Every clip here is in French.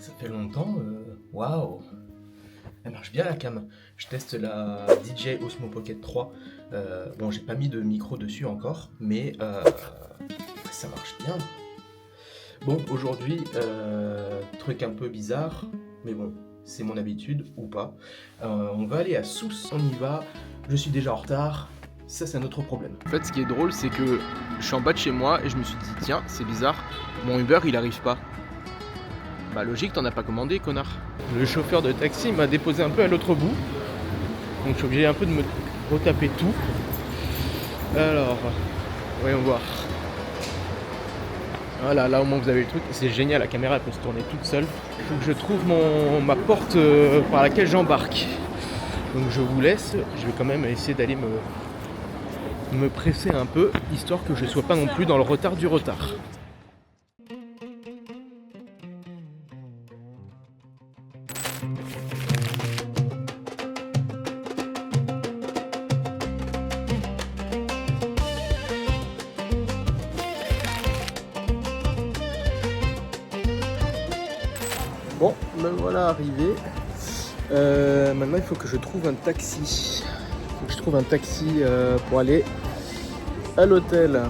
Ça fait longtemps, waouh! Elle marche bien la cam. Je teste la DJI Osmo Pocket 3. Bon, j'ai pas mis de micro dessus encore, mais ça marche bien. Bon, aujourd'hui, truc un peu bizarre, mais bon, c'est mon habitude ou pas. On va aller à Sousse, on y va. Je suis déjà en retard. Ça, c'est un autre problème. En fait, ce qui est drôle, c'est que je suis en bas de chez moi et je me suis dit, tiens, c'est bizarre, mon Uber il arrive pas. Bah, logique, t'en as pas commandé, connard. Le chauffeur de taxi m'a déposé un peu à l'autre bout, donc je suis obligé un peu de me retaper tout. Alors, voyons voir. Voilà, là au moins vous avez le truc, c'est génial, la caméra elle peut se tourner toute seule. Il faut que je trouve ma porte par laquelle j'embarque. Donc je vous laisse, je vais quand même essayer d'aller me presser un peu, histoire que je ne sois pas non plus dans le retard du retard. Bon, me voilà arrivé. Maintenant il faut que je trouve un taxi. Il faut que je trouve un taxi pour aller à l'hôtel.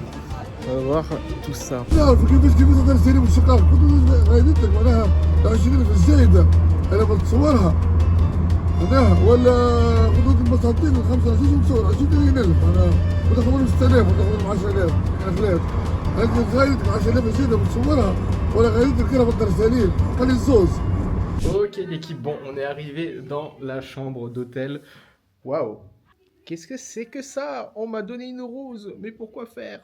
On va voir tout ça. تعرف كيفاش تقدر تسيري بالشقاق كنت غايدتك معناها 20,000 الزايده انا بتصورها معناها ولا خطوط المساطيل ال 25 مصور 20,000 معناها وتاخذ 6000 وتاخذ 10,000 خلاف هذه غايدتك 10,000 زايده بتصورها ولا غايدتك كده بالدرسالين خلي الزوز. Ok l'équipe, bon on est arrivé dans la chambre d'hôtel. Waouh, qu'est-ce que c'est que ça? On m'a donné une rose, mais pourquoi faire?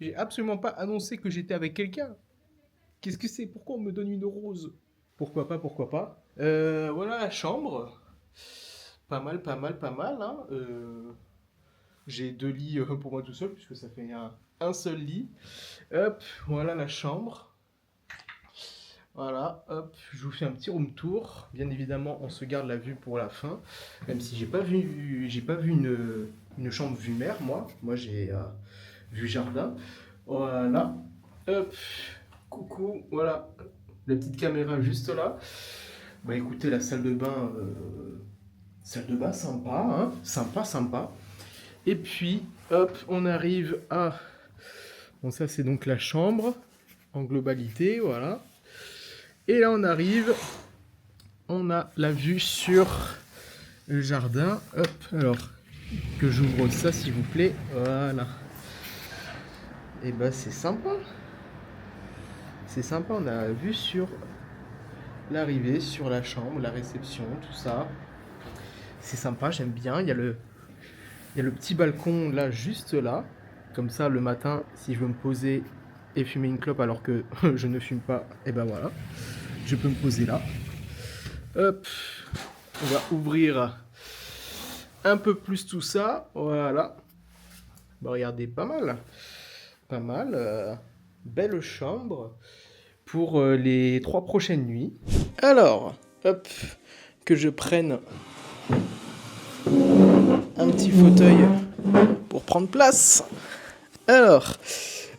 J'ai absolument pas annoncé que j'étais avec quelqu'un. Qu'est-ce que c'est? Pourquoi on me donne une rose? Pourquoi pas, pourquoi pas. Voilà la chambre. Pas mal, pas mal, pas mal. Hein. J'ai 2 lits pour moi tout seul, puisque ça fait un seul lit. Hop, voilà la chambre. Voilà, hop, je vous fais un petit room tour. Bien évidemment, on se garde la vue pour la fin. Même si j'ai pas vu une chambre vue mer, moi. Moi, j'ai vue jardin. Voilà, hop, coucou, voilà. La petite caméra juste là. Bah écoutez, la salle de bain sympa, hein. Sympa, sympa. Et puis, hop, on arrive à... Bon, ça c'est donc la chambre en globalité, voilà. Et là on arrive, on a la vue sur le jardin. Hop, alors que j'ouvre ça s'il vous plaît, voilà. Et bah c'est sympa. C'est sympa, on a la vue sur l'arrivée, sur la chambre, la réception, tout ça. C'est sympa, j'aime bien. Il y a le petit balcon là, juste là. Comme ça le matin, si je veux me poser et fumer une clope alors que je ne fume pas, et ben voilà. Je peux me poser là. Hop, on va ouvrir un peu plus tout ça. Voilà. Bah, regardez, pas mal. Pas mal. Belle chambre pour les 3 prochaines nuits. Alors, hop, que je prenne un petit fauteuil pour prendre place. Alors,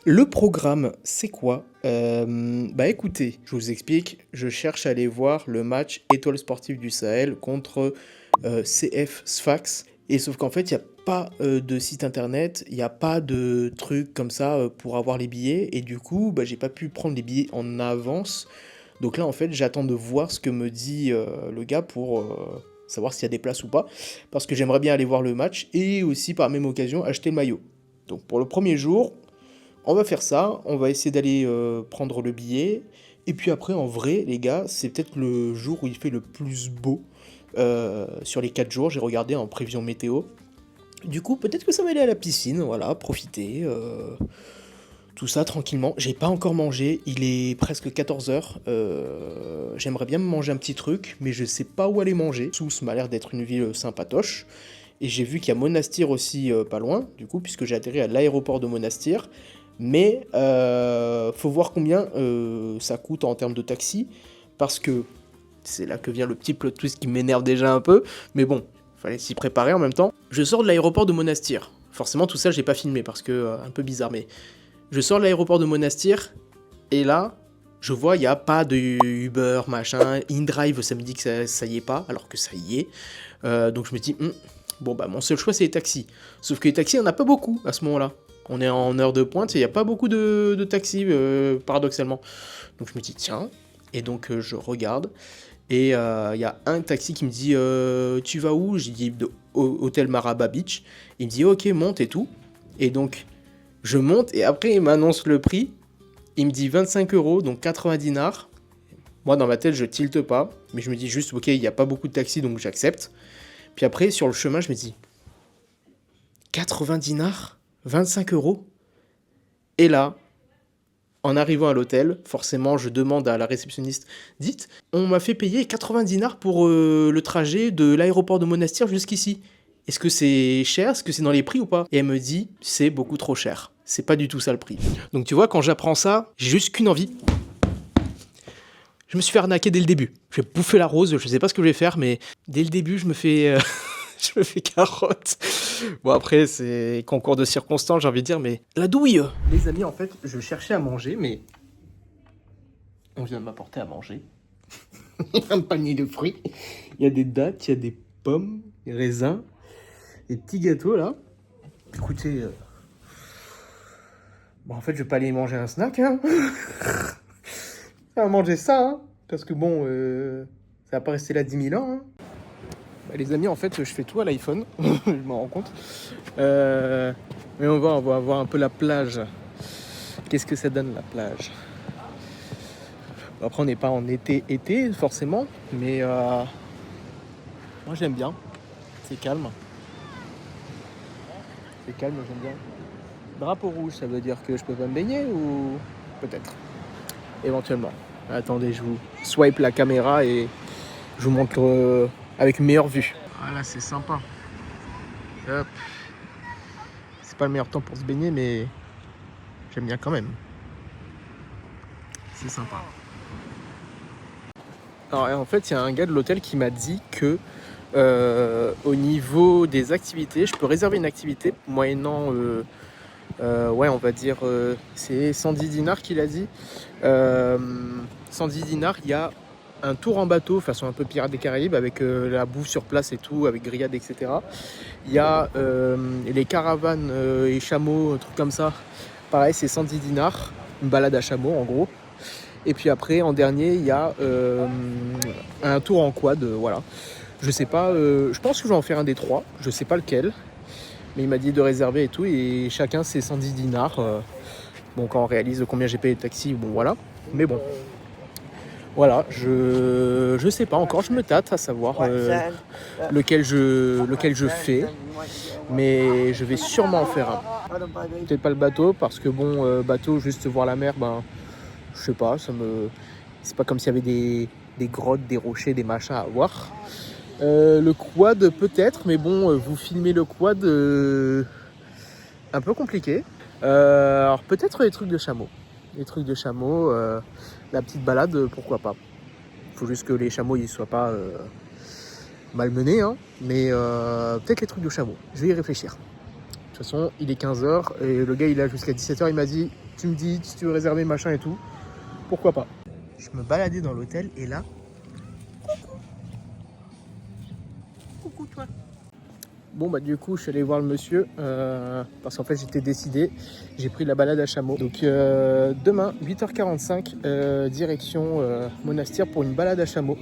le programme, c'est quoi? Bah écoutez, je vous explique, je cherche à aller voir le match Étoile Sportive du Sahel contre CF Sfax. Et sauf qu'en fait, il n'y a pas de site internet, il n'y a pas de truc comme ça pour avoir les billets. Et du coup, bah, j'ai pas pu prendre les billets en avance. Donc là, en fait, j'attends de voir ce que me dit le gars pour savoir s'il y a des places ou pas. Parce que j'aimerais bien aller voir le match et aussi par même occasion acheter le maillot. Donc pour le premier jour, on va faire ça, on va essayer d'aller prendre le billet. Et puis après, en vrai, les gars, c'est peut-être le jour où il fait le plus beau sur les 4 jours. J'ai regardé en prévision météo. Du coup, peut-être que ça va aller à la piscine, voilà, profiter. Tout ça tranquillement. J'ai pas encore mangé, il est presque 14h. J'aimerais bien me manger un petit truc, mais je sais pas où aller manger. Sousse m'a l'air d'être une ville sympatoche. Et j'ai vu qu'il y a Monastir aussi pas loin, du coup, puisque j'ai atterri à l'aéroport de Monastir. Mais faut voir combien ça coûte en termes de taxi, parce que c'est là que vient le petit plot twist qui m'énerve déjà un peu, mais bon, fallait s'y préparer en même temps. Je sors de l'aéroport de Monastir. Forcément, tout ça, j'ai pas filmé parce que un peu bizarre, mais je sors de l'aéroport de Monastir et là, Je vois, il n'y a pas de Uber, machin. InDrive, ça me dit que ça y est pas, alors que ça y est. Donc je me dis, bon, bah mon seul choix, c'est les taxis. Sauf que les taxis, il n'y en a pas beaucoup à ce moment-là. On est en heure de pointe et il n'y a pas beaucoup de taxis, paradoxalement. Donc je me dis, tiens. Et donc je regarde. Et il y a un taxi qui me dit, tu vas où? J'ai dit, Hôtel Maraba Beach. Il me dit, ok, monte et tout. Et donc, je monte et après, il m'annonce le prix. Il me dit 25 €, donc 80 dinars. Moi, dans ma tête, je tilte pas. Mais je me dis juste, ok, il n'y a pas beaucoup de taxis, donc j'accepte. Puis après, sur le chemin, je me dis, 80 dinars? 25 €? Et là, en arrivant à l'hôtel, forcément, je demande à la réceptionniste, dites, on m'a fait payer 80 dinars pour le trajet de l'aéroport de Monastir jusqu'ici. Est-ce que c'est cher? Est-ce que c'est dans les prix ou pas? Et elle me dit, c'est beaucoup trop cher. C'est pas du tout ça le prix. Donc tu vois, quand j'apprends ça, j'ai juste qu'une envie. Je me suis fait arnaquer dès le début. Je vais bouffer la rose, je sais pas ce que je vais faire, mais dès le début, je me fais carotte. Bon, après, c'est concours de circonstances, j'ai envie de dire, mais la douille. Les amis, en fait, je cherchais à manger, mais on vient de m'apporter à manger. Il y a un panier de fruits. Il y a des dattes, il y a des pommes, des raisins, des petits gâteaux, là. Écoutez, bon, en fait, je vais pas aller manger un snack, hein. On va manger ça, hein. Parce que bon, ça va pas rester là 10 000 ans, hein. Bah, les amis, en fait, je fais tout à l'iPhone, je m'en rends compte. Mais on va voir un peu la plage. Qu'est-ce que ça donne, la plage? Après, on n'est pas en été, forcément, mais moi, j'aime bien. C'est calme. C'est calme, j'aime bien. Drapeau rouge, ça veut dire que je peux pas me baigner ou peut-être? Éventuellement. Attendez, je vous swipe la caméra et je vous montre avec une meilleure vue. Voilà, c'est sympa. Hop. C'est pas le meilleur temps pour se baigner, mais j'aime bien quand même. C'est sympa. Alors, en fait, il y a un gars de l'hôtel qui m'a dit que au niveau des activités, je peux réserver une activité moyennant, ouais, on va dire, c'est 110 dinars qu'il a dit. 110 dinars, il y a un tour en bateau, façon un peu Pirates des Caraïbes, avec la bouffe sur place et tout, avec grillade, etc. Il y a les caravanes et chameaux, un truc comme ça. Pareil, c'est 110 dinars, une balade à chameau en gros. Et puis après, en dernier, il y a un tour en quad, voilà. Je sais pas, je pense que je vais en faire un des trois, je sais pas lequel. Mais il m'a dit de réserver et tout, et chacun c'est 110 dinars. Bon, quand on réalise combien j'ai payé le taxi, bon voilà. Mais bon, voilà, je sais pas encore, je me tâte à savoir lequel je fais. Mais je vais sûrement en faire un. Peut-être pas le bateau, parce que bon, bateau, juste voir la mer, ben, je sais pas, c'est pas comme s'il y avait des grottes, des rochers, des machins à voir. Le quad peut-être, mais bon, vous filmez le quad, un peu compliqué. Alors peut-être les trucs de chameau. Les trucs de chameau, la petite balade, pourquoi pas. Faut juste que les chameaux ils soient pas malmenés, hein, mais peut-être les trucs de chameau. Je vais y réfléchir. De toute façon, il est 15h et le gars il a jusqu'à 17h, il m'a dit, tu me dis si tu veux réserver machin et tout, pourquoi pas. Je me baladais dans l'hôtel et là, coucou toi. Bon bah du coup je suis allé voir le monsieur parce qu'en fait j'étais décidé, j'ai pris la balade à chameau. Donc demain 8h45 direction Monastir pour une balade à chameau.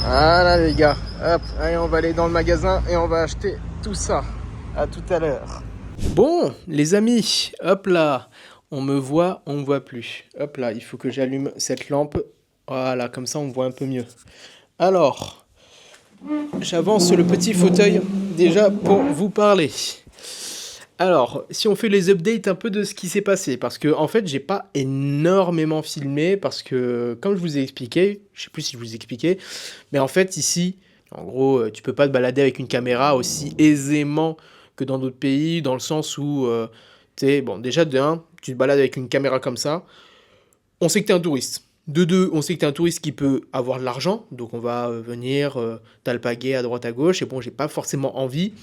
Voilà les gars, hop, allez on va aller dans le magasin et on va acheter tout ça. À tout à l'heure. Bon les amis, hop là, on me voit, on me voit plus. Hop là, il faut que j'allume cette lampe. Voilà, comme ça on me voit un peu mieux. Alors, j'avance le petit fauteuil déjà pour vous parler. Alors, si on fait les updates un peu de ce qui s'est passé, parce que en fait, j'ai pas énormément filmé, parce que, comme je vous ai expliqué, je sais plus si je vous ai expliqué, mais en fait, ici, en gros, tu peux pas te balader avec une caméra aussi aisément que dans d'autres pays, dans le sens où Tu sais, bon, déjà, de 1, tu te balades avec une caméra comme ça, on sait que t'es un touriste. De 2, on sait que t'es un touriste qui peut avoir de l'argent, donc on va venir t'alpaguer à droite à gauche, et bon, j'ai pas forcément envie.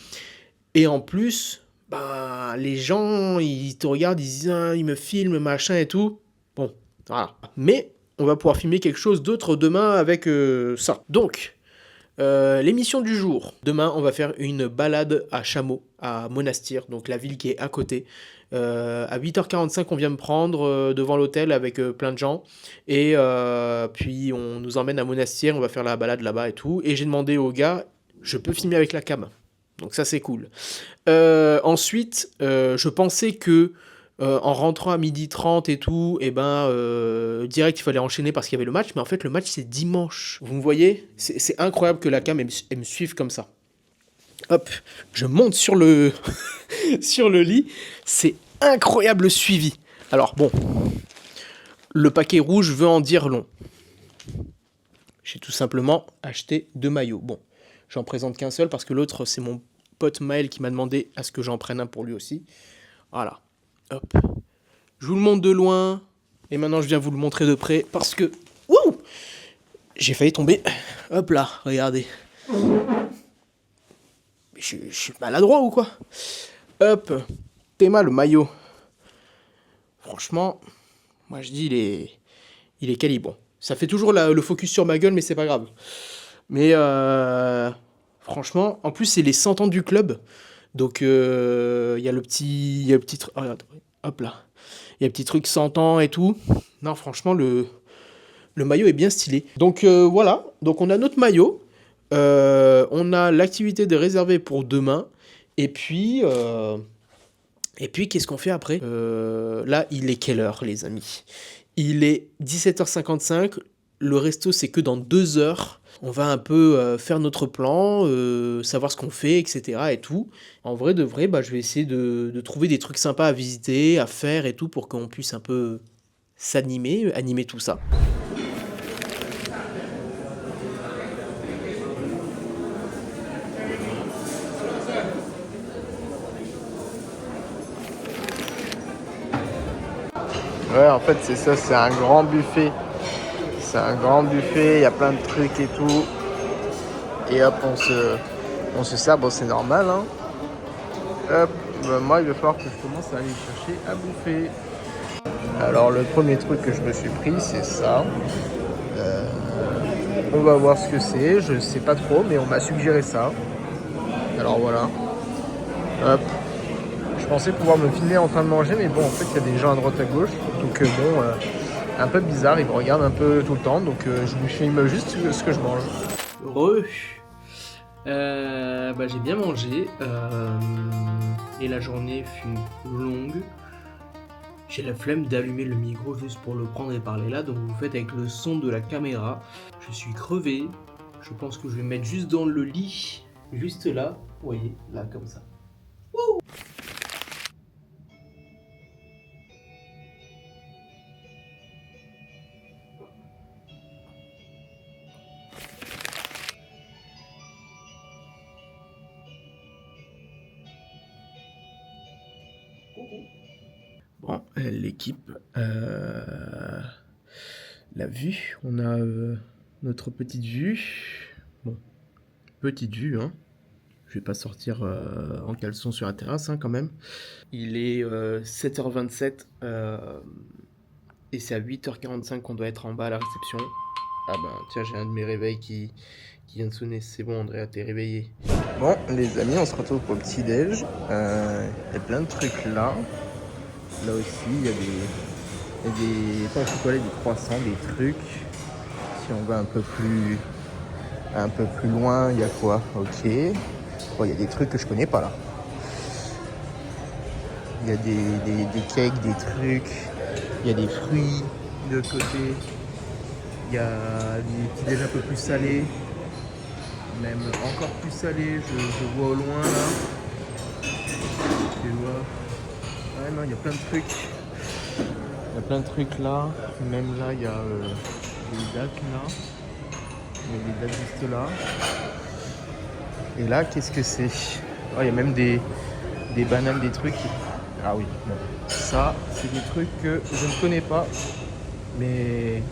Et en plus, bah, les gens, ils te regardent, ils disent, ah, ils me filment, machin et tout. Bon, voilà. Mais on va pouvoir filmer quelque chose d'autre demain avec ça. Donc, l'émission du jour. Demain, on va faire une balade à Chameau, à Monastir, donc la ville qui est à côté. À 8h45, on vient me prendre devant l'hôtel avec plein de gens. Et puis, on nous emmène à Monastir, on va faire la balade là-bas et tout. Et j'ai demandé au gars, je peux filmer avec la cam. Donc ça, c'est cool. Ensuite, je pensais que en rentrant à 12h30 et tout, et direct, il fallait enchaîner parce qu'il y avait le match. Mais en fait, le match, c'est dimanche. Vous me voyez ? C'est incroyable que la cam, elle me suive comme ça. Hop, je monte sur le, sur le lit. C'est incroyable le suivi. Alors bon, le paquet rouge veut en dire long. J'ai tout simplement acheté 2 maillots. Bon, j'en présente qu'un seul parce que l'autre, c'est mon pote Maël qui m'a demandé à ce que j'en prenne un pour lui aussi. Voilà. Hop. Je vous le montre de loin. Et maintenant, je viens vous le montrer de près parce que... Wouh ! J'ai failli tomber. Hop là, regardez. Je suis maladroit ou quoi ? Hop. Théma, le maillot. Franchement, moi je dis, il est quali. Bon, ça fait toujours le focus sur ma gueule, mais c'est pas grave. Mais franchement, en plus, c'est les 100 ans du club. Donc, il y a le petit truc. Oh, hop là. Il y a le petit truc 100 ans et tout. Non, franchement, le maillot est bien stylé. Donc, voilà. Donc, on a notre maillot. On a l'activité de réserver pour demain. Et puis, qu'est-ce qu'on fait après ? Là, il est quelle heure, les amis ? Il est 17h55. Le resto, c'est que dans 2 heures. On va un peu faire notre plan, savoir ce qu'on fait, etc. et tout. En vrai de vrai, je vais essayer de trouver des trucs sympas à visiter, à faire et tout, pour qu'on puisse un peu animer tout ça. Ouais, en fait, c'est ça, c'est un grand buffet. C'est un grand buffet, il y a plein de trucs et tout. Et hop, on se sert, bon, c'est normal, hein. Hop, moi, il va falloir que je commence à aller chercher à bouffer. Alors, le premier truc que je me suis pris, c'est ça. On va voir ce que c'est, je sais pas trop, mais on m'a suggéré ça. Alors, voilà. Hop. Je pensais pouvoir me filmer en train de manger, mais bon, en fait, il y a des gens à droite à gauche. Donc, un peu bizarre, ils me regardent un peu tout le temps. Donc, je vous filme juste ce que je mange. Heureux. J'ai bien mangé. Et la journée fut longue. J'ai la flemme d'allumer le micro juste pour le prendre et parler là. Donc, vous faites avec le son de la caméra. Je suis crevé. Je pense que je vais me mettre juste dans le lit. Juste là. Vous voyez, là, comme ça. Wouh! Bon, l'équipe, la vue, on a notre petite vue. Bon, petite vue, hein. Je vais pas sortir en caleçon sur la terrasse, hein, quand même. Il est 7h27 et c'est à 8h45 qu'on doit être en bas à la réception. Ah ben, tiens, j'ai un de mes réveils qui vient de sonner. C'est bon, Andrea, t'es réveillé. Bon, les amis, on se retrouve pour le petit-déj. Il y a plein de trucs là. Là aussi, il y a des pains au chocolat, des croissants, des trucs. Si on va un peu plus loin, il y a quoi? Ok. Bon, il y a des trucs que je connais pas là. Il y a des cakes, des trucs. Il y a des fruits de l'autre côté. Il y a des petits déj un peu plus salés. Même encore plus salés, je vois au loin là. Tu vois. Ouais, non, il y a plein de trucs. Il y a plein de trucs là. Même là, il y a des dates là. Il y a des dates juste là. Et là, qu'est-ce que c'est? Oh, il y a même des bananes, des trucs. Ah oui, bon. Ça, c'est des trucs que je ne connais pas. Mais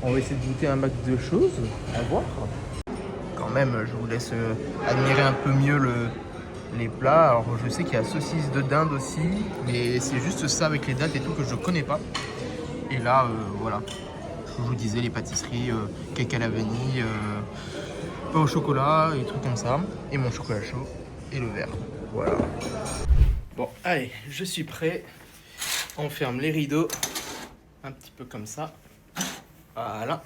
on va essayer de goûter un max de choses. À voir. Quand même, je vous laisse admirer un peu mieux les plats. Alors, je sais qu'il y a saucisse de dinde aussi. Mais c'est juste ça avec les dates et tout que je ne connais pas. Et là, voilà. Je vous disais, les pâtisseries, cake à la vanille, pain au chocolat, et des trucs comme ça. Et mon chocolat chaud et le verre. Voilà. Bon, allez, je suis prêt. On ferme les rideaux. Un petit peu comme ça. Voilà.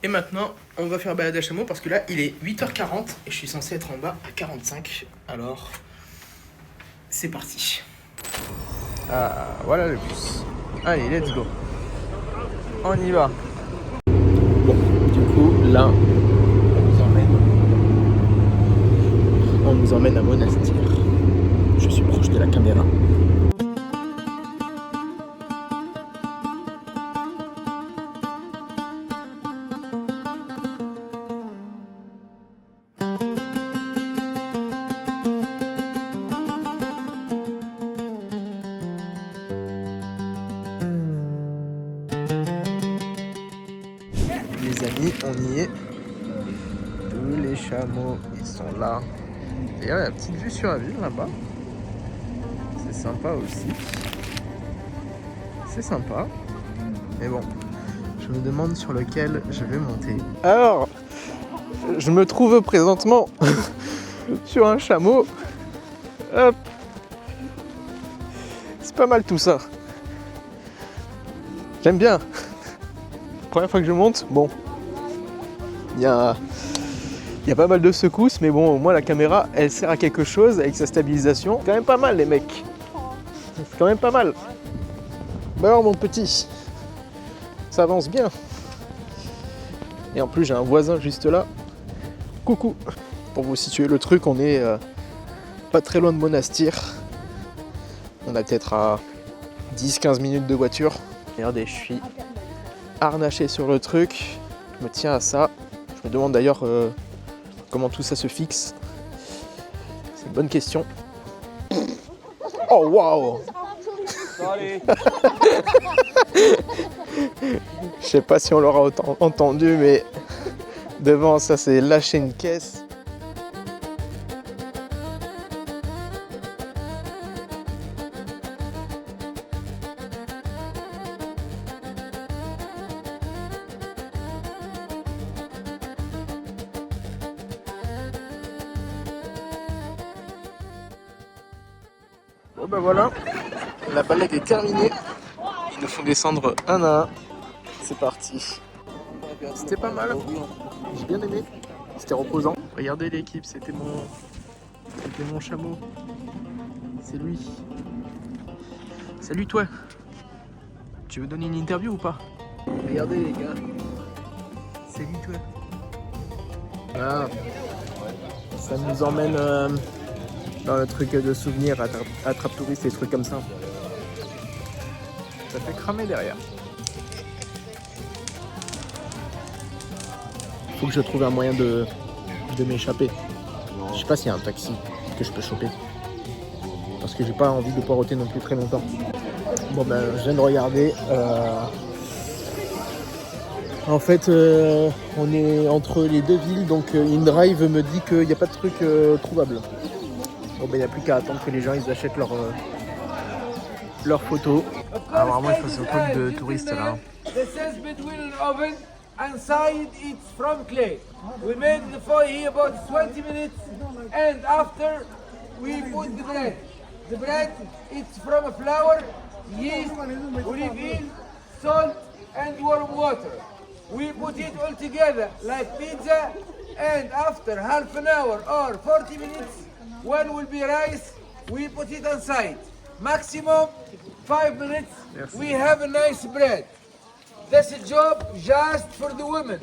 Et maintenant, on va faire balade à chameau parce que là, il est 8h40 et je suis censé être en bas à 45. Alors, c'est parti. Ah, voilà le bus. Allez, let's go. On y va. Bon, du coup, là, on nous emmène à Monastir. Je suis proche de la caméra. Les amis, on y est. Tous les chameaux, ils sont là. D'ailleurs, il y a la petite vue sur la ville là-bas. C'est sympa aussi. C'est sympa. Mais bon, je me demande sur lequel je vais monter. Alors, je me trouve présentement sur un chameau. Hop. C'est pas mal tout ça. J'aime bien. Première fois que je monte, bon, il y a pas mal de secousses, mais bon, au moins la caméra, elle sert à quelque chose avec sa stabilisation. C'est quand même pas mal, les mecs. C'est quand même pas mal. Bah alors, mon petit, ça avance bien. Et en plus, j'ai un voisin juste là. Coucou. Pour vous situer le truc, on est pas très loin de Monastir. On a peut-être à 10-15 minutes de voiture. Regardez, je suis harnaché sur le truc, je me tiens à ça. Je me demande d'ailleurs comment tout ça se fixe. C'est une bonne question. Oh waouh. Je sais pas si on l'aura entendu, mais devant ça c'est lâcher une caisse. Bon ben voilà, la balade est terminée. Ils nous font descendre un à un. C'est parti. C'était pas mal. J'ai bien aimé. C'était reposant. Regardez l'équipe, c'était mon chameau. C'est lui. Salut toi. Tu veux donner une interview ou pas? Regardez les gars. Salut toi. Voilà. Ça nous emmène dans le truc de souvenirs, attrape-touristes et des trucs comme ça. Ça fait cramer derrière. Faut que je trouve un moyen de m'échapper. Je sais pas s'il y a un taxi que je peux choper. Parce que j'ai pas envie de poireauter non plus très longtemps. Bon ben je viens de regarder. En fait on est entre les deux villes, donc InDrive me dit qu'il n'y a pas de truc trouvable. Bon ben il n'y a plus qu'à attendre que les gens ils achètent leurs photos. Alors moi il faut ce truc de touriste là. Inside it's from clay. We made the foil here about 20 minutes, and after we put the bread. The bread it's from a flour, yeast, olive oil, salt, and warm water. We put it all together like pizza, and after half an hour or 40 minutes, when will be rice, we put it inside. Maximum 5 minutes. Merci. We have a nice bread. That's a job just for the women.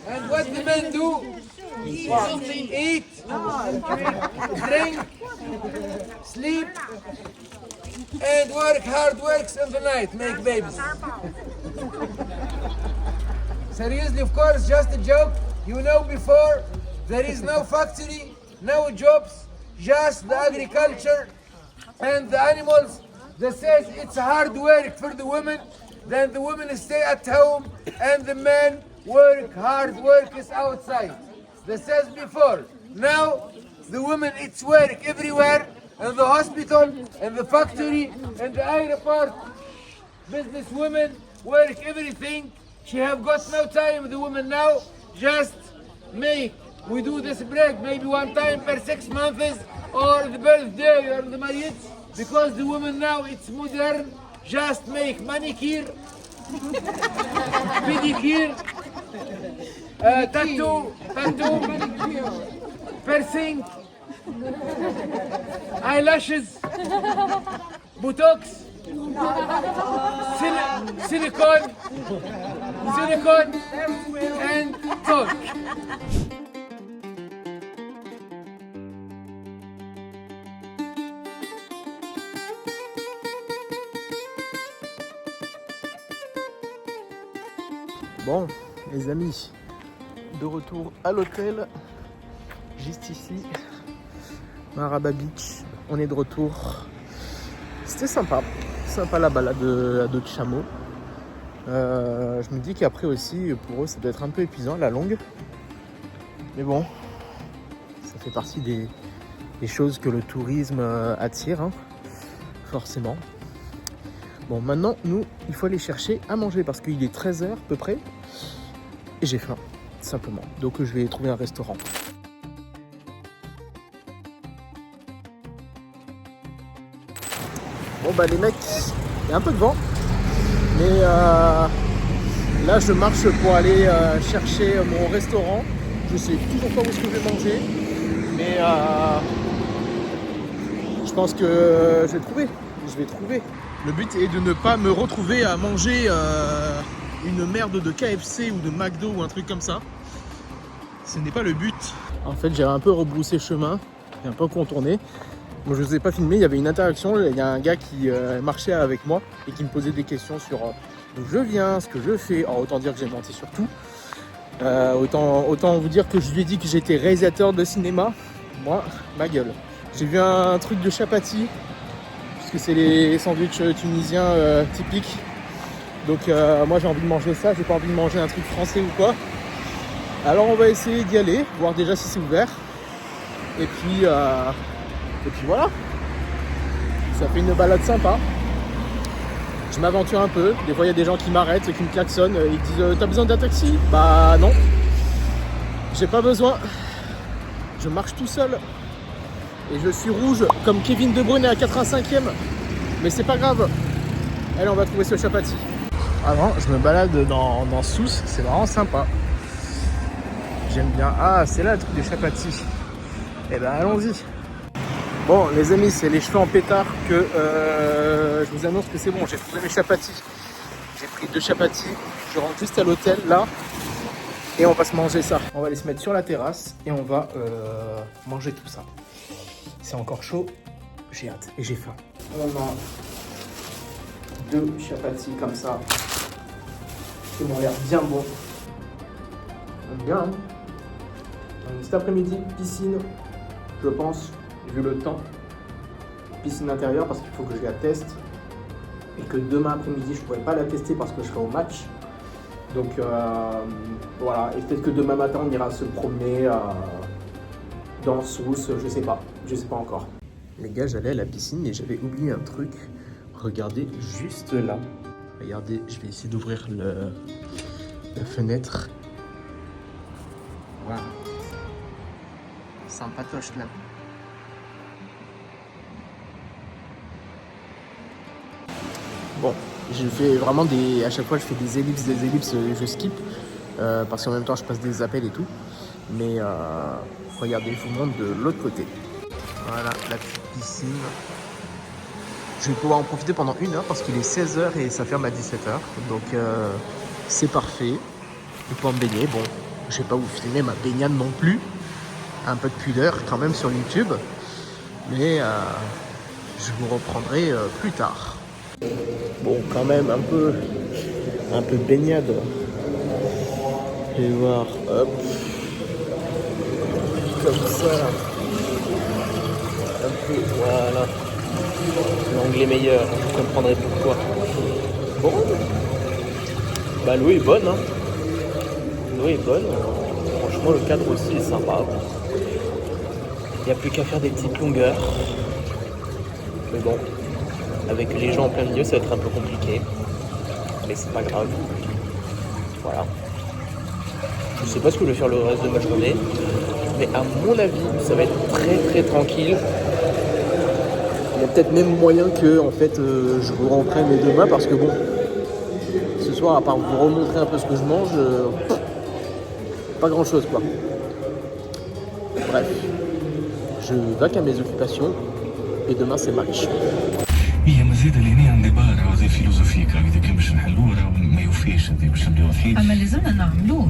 And what the men do? Eat, drink, sleep, and work hard works in the night, make babies. Seriously, of course, just a joke. You know before, there is no factory, no jobs, just the agriculture and the animals that says it's hard work for the women, then the women stay at home and the men work hard work is outside. That says before. Now the women it's work everywhere, in the hospital, in the factory, in the airport. Business women work everything. She have got no time. The women now just make. We do this break maybe one time per 6 months or the birthday or the marriage, because the women now it's modern. Just make manicure, pedicure, tattoo, piercing, eyelashes, Botox, silicone, and talk. Bon, les amis, de retour à l'hôtel, juste ici, Maraba Beach, on est de retour. C'était sympa la balade à dos de chameau. Je me dis qu'après aussi, pour eux, ça doit être un peu épuisant, la longue. Mais bon, ça fait partie des choses que le tourisme attire, hein, forcément. Bon, maintenant, nous, il faut aller chercher à manger parce qu'il est 13h à peu près. Et j'ai faim, tout simplement. Donc, je vais trouver un restaurant. Bon, bah, les mecs, il y a un peu de vent. Mais là, je marche pour aller chercher mon restaurant. Je sais toujours pas où est-ce que je vais manger. Mais je pense que je vais trouver. Le but est de ne pas me retrouver à manger une merde de KFC ou de McDo ou un truc comme ça. Ce n'est pas le but. En fait, j'ai un peu rebroussé chemin, j'ai un peu contourné. Moi, je ne vous ai pas filmé, il y avait une interaction. Il y a un gars qui marchait avec moi et qui me posait des questions sur d'où je viens, ce que je fais. Alors, autant dire que j'ai menti sur tout. Autant vous dire que je lui ai dit que j'étais réalisateur de cinéma. Moi, ma gueule. J'ai vu un truc de chapati, puisque c'est les sandwichs tunisiens typiques. Donc moi j'ai envie de manger ça, j'ai pas envie de manger un truc français ou quoi. Alors on va essayer d'y aller, voir déjà si c'est ouvert. Et puis voilà. Ça fait une balade sympa. Je m'aventure un peu. Des fois il y a des gens qui m'arrêtent, qui me klaxonnent, ils disent t'as besoin d'un taxi? Bah non. J'ai pas besoin. Je marche tout seul. Et je suis rouge comme Kevin De Bruyne à la 85e. Mais c'est pas grave. Allez, on va trouver ce chapati. Avant, je me balade dans Sousse. C'est vraiment sympa. J'aime bien. Ah, c'est là le truc des chapatis. Eh ben, allons-y. Bon, les amis, c'est les cheveux en pétard que je vous annonce que c'est bon. J'ai trouvé mes chapatis. J'ai pris 2 chapatis. Je rentre juste à l'hôtel, là. Et on va se manger ça. On va aller se mettre sur la terrasse et on va manger tout ça. C'est encore chaud, j'ai hâte et j'ai faim. On a 2 chapatis comme ça, qui m'ont l'air bien bons. Bien, hein. Cet après-midi, piscine, je pense, vu le temps. Piscine intérieure parce qu'il faut que je la teste. Et que demain après-midi, je ne pourrai pas la tester parce que je serai au match. Donc voilà, et peut-être que demain matin, on ira se promener dans Sousse, je sais pas encore. Les gars, j'allais à la piscine et j'avais oublié un truc. Regardez juste là. Regardez, je vais essayer d'ouvrir la fenêtre. Voilà. Sympatoche là. Bon, je fais vraiment à chaque fois je fais des ellipses, je skip. Parce qu'en même temps je passe des appels et tout. Mais regardez, je vous montre de l'autre côté. Voilà la petite piscine. Je vais pouvoir en profiter pendant 1 heure parce qu'il est 16h et ça ferme à 17h. Donc c'est parfait. Je vais pouvoir me baigner. Bon, je vais pas vous filmer ma baignade non plus. Un peu de pudeur quand même sur YouTube. Mais je vous reprendrai plus tard. Bon, quand même un peu de baignade. Je vais voir, hop. Comme ça. Un peu, voilà. L'anglais meilleur, vous comprendrez pourquoi. Bon, bah l'eau est bonne, hein. L'eau est bonne. Franchement, le cadre aussi est sympa. Il n'y a plus qu'à faire des petites longueurs. Mais bon, avec les gens en plein milieu, ça va être un peu compliqué. Mais c'est pas grave. Voilà. Je sais pas ce que je vais faire le reste de ma journée. Mais à mon avis, ça va être très très tranquille. Il y a peut-être même moyen que en fait, je vous rentraîne les demain parce que bon, ce soir, à part vous remontrer un peu ce que je mange, pas grand chose quoi. Bref, je vaque à mes occupations et demain c'est match. هي مزيد اللي هنا عندي بارة وزي فيلوزوفيك إذا كان باش نحلوه راه ما يوفيش هذي باش نبداو فيه. أما اللي زلنا نعملوه.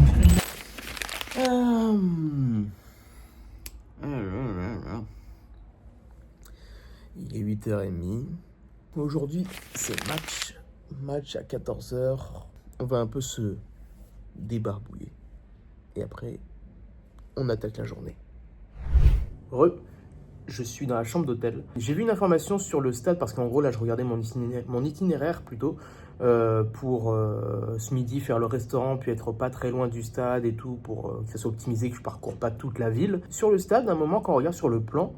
Il est 8h30. Aujourd'hui, c'est match à 14h. On va un peu se débarbouiller. Et après, on attaque la journée. Je suis dans la chambre d'hôtel. J'ai vu une information sur le stade parce qu'en gros, là, je regardais mon itinéraire plutôt pour ce midi faire le restaurant puis être pas très loin du stade et tout pour que ça soit optimisé, que je parcours pas toute la ville. Sur le stade, à un moment, quand on regarde sur le plan,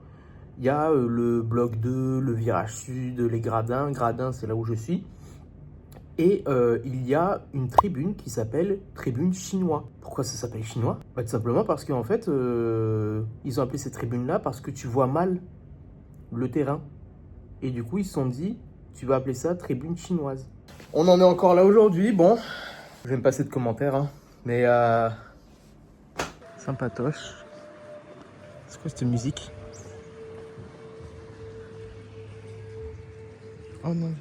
il y a le bloc 2, le virage sud, les gradins. Gradins, c'est là où je suis. Et il y a une tribune qui s'appelle tribune chinois. Pourquoi ça s'appelle chinois? Bah, tout simplement parce qu'en fait, ils ont appelé cette tribune-là parce que tu vois mal le terrain. Et du coup, ils se sont dit, tu vas appeler ça tribune chinoise. On en est encore là aujourd'hui. Bon, je vais me passer de commentaires, hein. Mais sympatoche. C'est quoi cette musique? Oh non.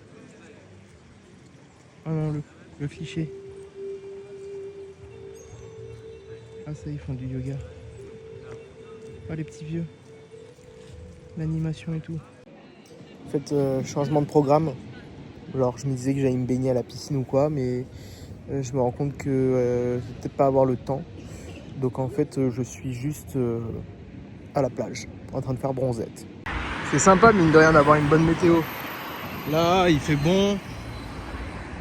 Oh non, le cliché. Ah ça, ils font du yoga. Oh les petits vieux. L'animation et tout. En fait, changement de programme. Alors je me disais que j'allais me baigner à la piscine ou quoi, mais je me rends compte que je vais peut-être pas avoir le temps. Donc en fait, je suis juste à la plage, en train de faire bronzette. C'est sympa, mine de rien, d'avoir une bonne météo. Là, il fait bon.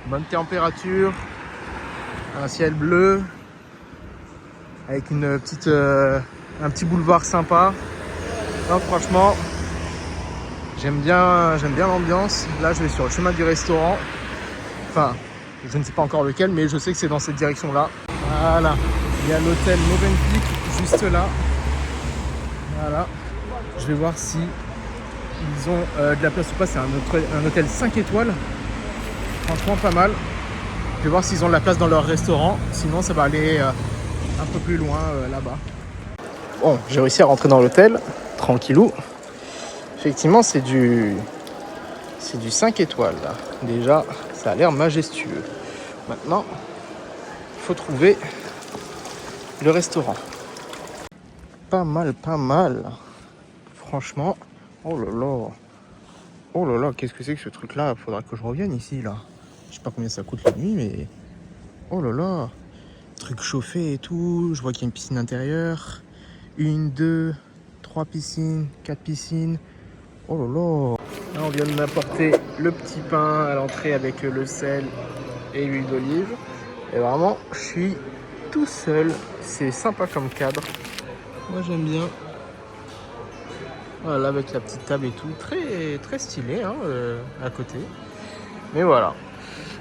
Bonne température, un ciel bleu, avec une petite, un petit boulevard sympa. Non, franchement, j'aime bien l'ambiance. Là, je vais sur le chemin du restaurant. Enfin, je ne sais pas encore lequel, mais je sais que c'est dans cette direction-là. Voilà, il y a l'hôtel Movenpick juste là. Voilà, je vais voir si ils ont de la place ou pas. C'est un hôtel 5 étoiles. Franchement pas mal. Je vais voir s'ils ont de la place dans leur restaurant. Sinon ça va aller un peu plus loin là-bas. Bon, j'ai réussi à rentrer dans l'hôtel. Tranquillou. Effectivement c'est du 5 étoiles là. Déjà ça a l'air majestueux. Maintenant il faut trouver le restaurant. Pas mal. Franchement. Oh là là, qu'est-ce que c'est que ce truc là? Faudra que je revienne ici là. Je sais pas combien ça coûte la nuit, mais oh là là, truc chauffé et tout. Je vois qu'il y a une piscine intérieure. 1, 2, 3 piscines, 4 piscines. Oh là là. Là, on vient de m'apporter le petit pain à l'entrée avec le sel et l'huile d'olive. Et vraiment, je suis tout seul. C'est sympa comme cadre. Moi, j'aime bien. Voilà, avec la petite table et tout. Très, très stylé hein, à côté. Mais voilà.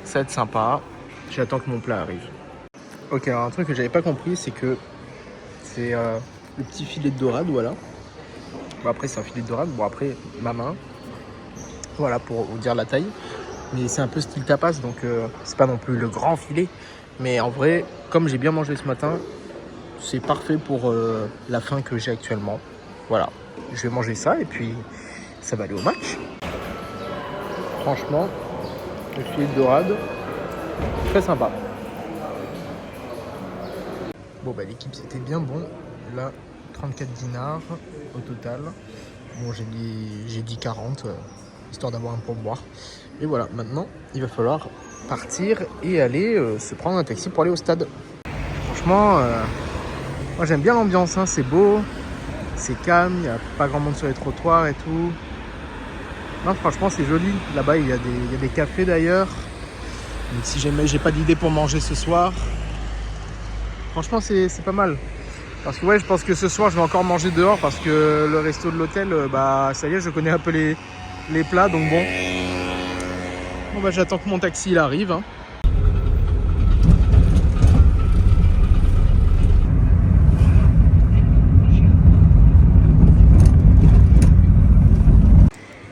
Ça va être sympa. J'attends que mon plat arrive. Ok, alors un truc que j'avais pas compris, c'est que c'est le petit filet de dorade, voilà. Bon, après, c'est un filet de dorade. Bon, après, ma main. Voilà, pour vous dire la taille. Mais c'est un peu style tapas, donc c'est pas non plus le grand filet. Mais en vrai, comme j'ai bien mangé ce matin, c'est parfait pour la faim que j'ai actuellement. Voilà, je vais manger ça et puis ça va aller au match. Franchement, le filet de dorade, très sympa. Bon bah l'équipe c'était bien bon. Là, 34 dinars au total. Bon j'ai dit 40, histoire d'avoir un pourboire. Et voilà, maintenant il va falloir partir et aller se prendre un taxi pour aller au stade. Franchement, moi j'aime bien l'ambiance, hein, c'est beau, c'est calme, il n'y a pas grand monde sur les trottoirs et tout. Non, franchement, c'est joli. Là-bas, il y a des cafés d'ailleurs. Donc, si jamais j'ai pas d'idée pour manger ce soir, franchement, c'est pas mal. Parce que ouais, je pense que ce soir, je vais encore manger dehors parce que le resto de l'hôtel, bah ça y est, je connais un peu les plats, donc bon. Bon bah j'attends que mon taxi il arrive. Hein.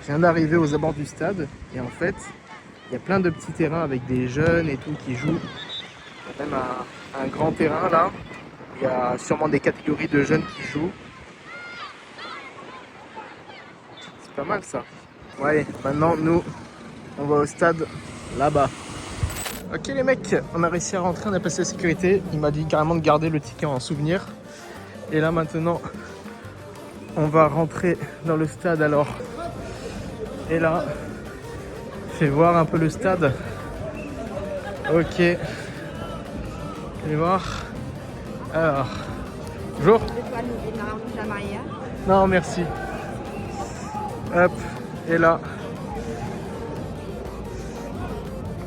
Je viens d'arriver aux abords du stade et en fait, il y a plein de petits terrains avec des jeunes et tout qui jouent. Il y a même un grand terrain là. Il y a sûrement des catégories de jeunes qui jouent. C'est pas mal ça. Ouais, maintenant nous, on va au stade là-bas. Ok les mecs, on a réussi à rentrer, on a passé la sécurité. Il m'a dit carrément de garder le ticket en souvenir. Et là maintenant, on va rentrer dans le stade alors. Et là, je vais voir un peu le stade. Ok. Je vais voir. Alors, bonjour. Non, merci. Hop, et là.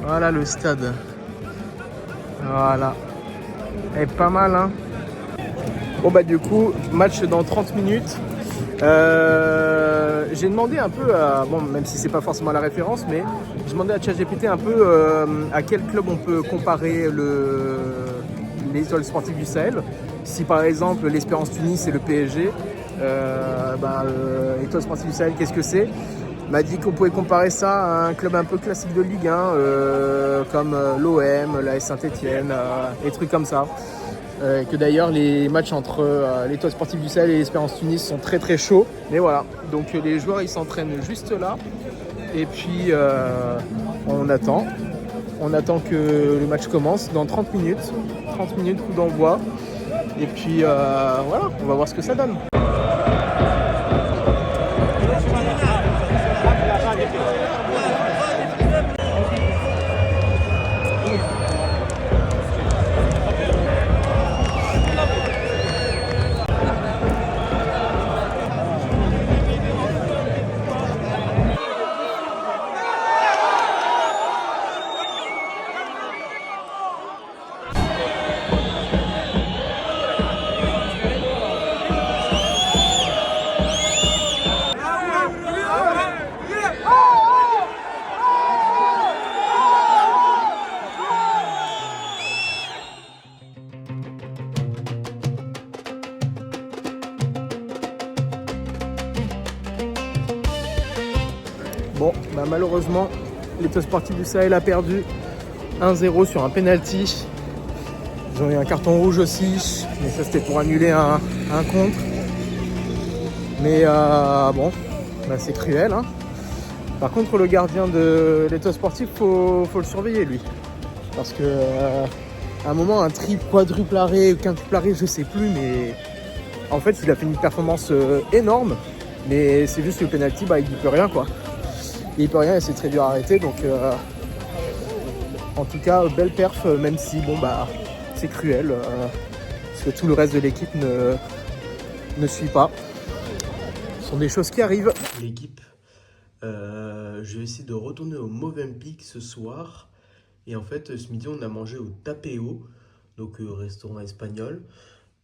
Voilà le stade. Voilà. Et pas mal, hein. Bon, bah, du coup, match dans 30 minutes. J'ai demandé un peu à, bon, même si c'est pas forcément la référence, mais j'ai demandé à ChatGPT un peu à quel club on peut comparer l'Étoile sportive du Sahel. Si par exemple l'Espérance Tunis et le PSG, l'Étoile sportive du Sahel, qu'est-ce que c'est? Il m'a dit qu'on pouvait comparer ça à un club un peu classique de Ligue 1, comme l'OM, l'AS Saint-Etienne, des trucs comme ça. Que d'ailleurs les matchs entre l'Étoile sportive du Sahel et l'Espérance Tunis sont très très chauds. Mais voilà, donc les joueurs ils s'entraînent juste là. Et puis on attend que le match commence dans 30 minutes. 30 minutes, coup d'envoi. Et puis voilà, on va voir ce que ça donne. Bon, bah malheureusement, l'Étoile sportive du Sahel a perdu 1-0 sur un penalty. Ils ont eu un carton rouge aussi, mais ça c'était pour annuler un contre. Mais bon, bah, c'est cruel. Hein. Par contre, le gardien de l'Étoile sportive, faut le surveiller lui. Parce que à un moment, un triple, quadruple arrêt, quintuple arrêt, je sais plus, mais en fait, il a fait une performance énorme. Mais c'est juste que le penalty, bah, il dit plus rien quoi. Il peut rien et c'est très dur à arrêter, donc en tout cas belle perf, même si bon bah c'est cruel parce que tout le reste de l'équipe ne suit pas. Ce sont des choses qui arrivent. L'équipe, je vais essayer de retourner au Movenpick ce soir. Et en fait, ce midi, on a mangé au Tapeo, donc restaurant espagnol.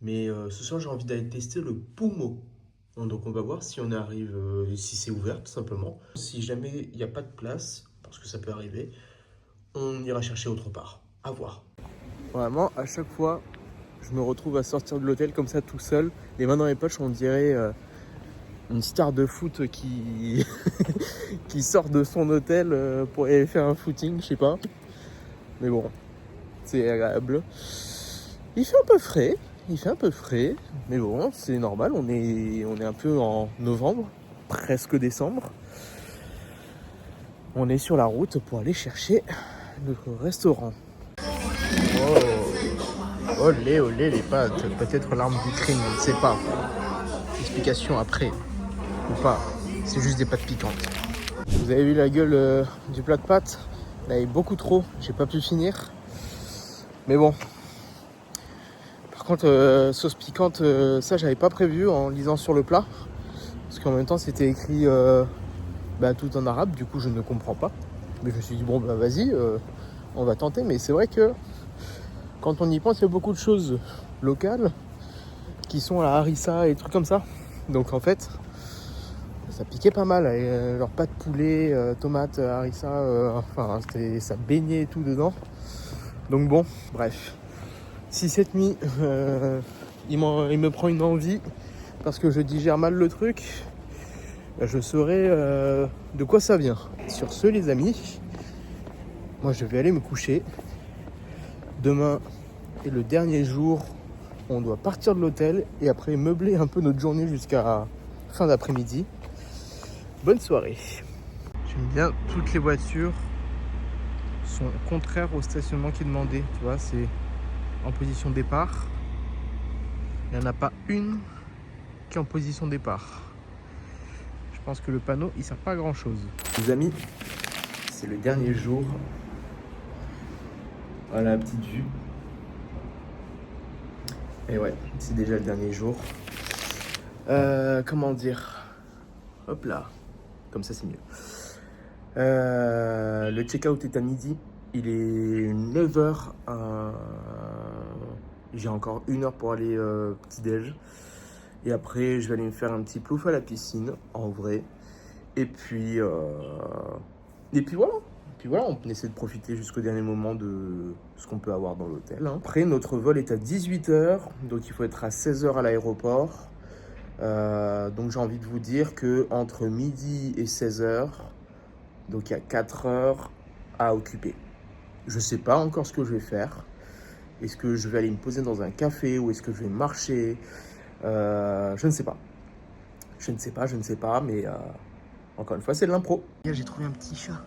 Mais ce soir, j'ai envie d'aller tester le Pumo. Donc on va voir si on arrive, si c'est ouvert tout simplement. Si jamais il n'y a pas de place, parce que ça peut arriver, on ira chercher autre part. À voir. Vraiment, à chaque fois, je me retrouve à sortir de l'hôtel comme ça tout seul, les mains dans les poches, on dirait une star de foot qui, qui sort de son hôtel pour aller faire un footing, je sais pas. Mais bon, c'est agréable. Il fait un peu frais. Mais bon, c'est normal, on est un peu en novembre, presque décembre. On est sur la route pour aller chercher notre restaurant. Oh, olé les pâtes, peut-être l'arme du crime, je ne sais pas. Explication après, ou pas, c'est juste des pâtes piquantes. Vous avez vu la gueule du plat de pâtes? Il y avait beaucoup trop, j'ai pas pu finir. Mais bon. Par contre, sauce piquante, ça j'avais pas prévu en lisant sur le plat. Parce qu'en même temps c'était écrit bah, tout en arabe, du coup je ne comprends pas. Mais je me suis dit bon bah vas-y, on va tenter. Mais c'est vrai que quand on y pense, il y a beaucoup de choses locales qui sont à la harissa et des trucs comme ça. Donc en fait, ça piquait pas mal. Leur pâte de poulet, tomates, harissa, enfin ça baignait et tout dedans. Donc bon, bref. Si cette nuit, il me prend une envie parce que je digère mal le truc, je saurai de quoi ça vient. Sur ce les amis, moi je vais aller me coucher. Demain est le dernier jour, on doit partir de l'hôtel et après meubler un peu notre journée jusqu'à fin d'après-midi. Bonne soirée. J'aime bien, toutes les voitures sont contraires au stationnement qui est demandé. Tu vois, c'est en position départ. Il n'y en a pas une qui est en position départ. Je pense que le panneau il sert pas à grand chose. Les amis, c'est le dernier jour. Voilà la petite vue. Et ouais, c'est déjà le dernier jour. Comment dire? Hop là, comme ça c'est mieux. Le check-out est à midi. Il est 9h. J'ai encore 1 heure pour aller petit-déj. Et après, je vais aller me faire un petit plouf à la piscine, en vrai. Et puis voilà. Puis voilà, on essaie de profiter jusqu'au dernier moment de ce qu'on peut avoir dans l'hôtel. Après, notre vol est à 18h, donc il faut être à 16h à l'aéroport. Donc j'ai envie de vous dire qu'entre midi et 16h, donc il y a 4 heures à occuper. Je ne sais pas encore ce que je vais faire. Est-ce que je vais aller me poser dans un café ou est-ce que je vais marcher? Je ne sais pas. Je ne sais pas, mais encore une fois, c'est de l'impro. J'ai trouvé un petit chat.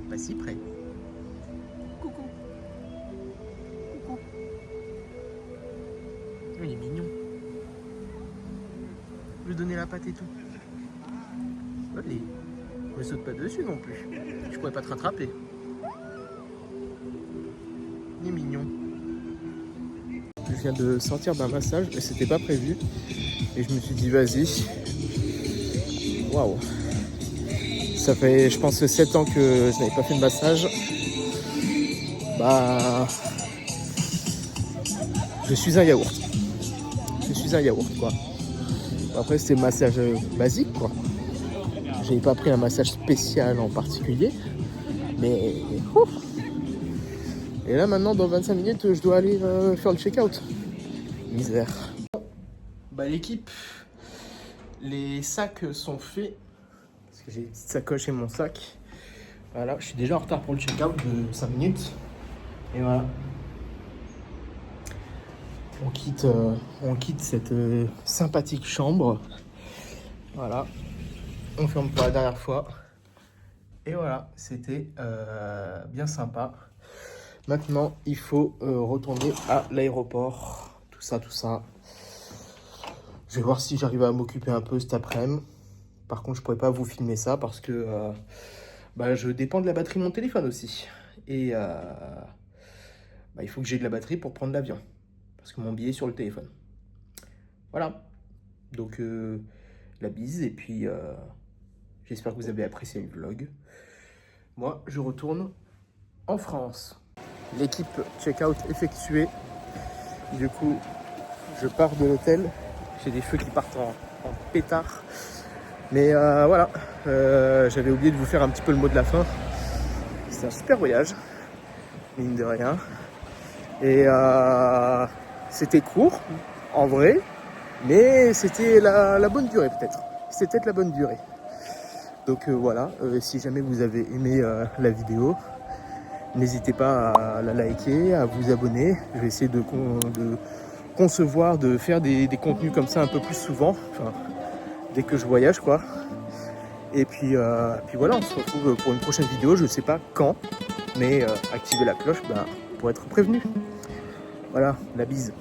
Pas si près. Coucou. Coucou. Oh, il est mignon. Je vais donner la patte et tout. Allez. Ne saute pas dessus non plus. Je pourrais pas te rattraper. Il est mignon. Je viens de sortir d'un massage et c'était pas prévu. Et je me suis dit vas-y. Waouh. Ça fait je pense 7 ans que je n'avais pas fait de massage. Bah. Je suis un yaourt. Je suis un yaourt quoi. Après c'était massage basique quoi. J'avais pas pris un massage spécial en particulier. Mais. Ouf. Et là maintenant dans 25 minutes je dois aller faire le check-out. Misère. Bah l'équipe, les sacs sont faits. Parce que j'ai une petite sacoche et mon sac. Voilà, je suis déjà en retard pour le check-out de 5 minutes. Et voilà. On quitte cette sympathique chambre. Voilà. On ferme pour la dernière fois. Et voilà, c'était bien sympa. Maintenant, il faut retourner à l'aéroport. Tout ça. Je vais voir si j'arrive à m'occuper un peu cet après-midi. Par contre, je pourrais pas vous filmer ça parce que je dépends de la batterie de mon téléphone aussi. Et il faut que j'ai de la batterie pour prendre l'avion. Parce que mon billet est sur le téléphone. Voilà. Donc, la bise. Et puis, j'espère que vous avez apprécié le vlog. Moi, je retourne en France. L'équipe check-out effectuée. Du coup, je pars de l'hôtel. J'ai des feux qui partent en pétard. Mais voilà, j'avais oublié de vous faire un petit peu le mot de la fin. C'était un super voyage, mine de rien. Et c'était court, en vrai. Mais c'était la bonne durée peut-être. C'était peut-être la bonne durée. Donc voilà, si jamais vous avez aimé la vidéo, n'hésitez pas à la liker, à vous abonner. Je vais essayer de concevoir, de faire des contenus comme ça un peu plus souvent, enfin, dès que je voyage quoi. Et puis voilà, on se retrouve pour une prochaine vidéo, je ne sais pas quand, mais activez la cloche pour être prévenu. Voilà, la bise.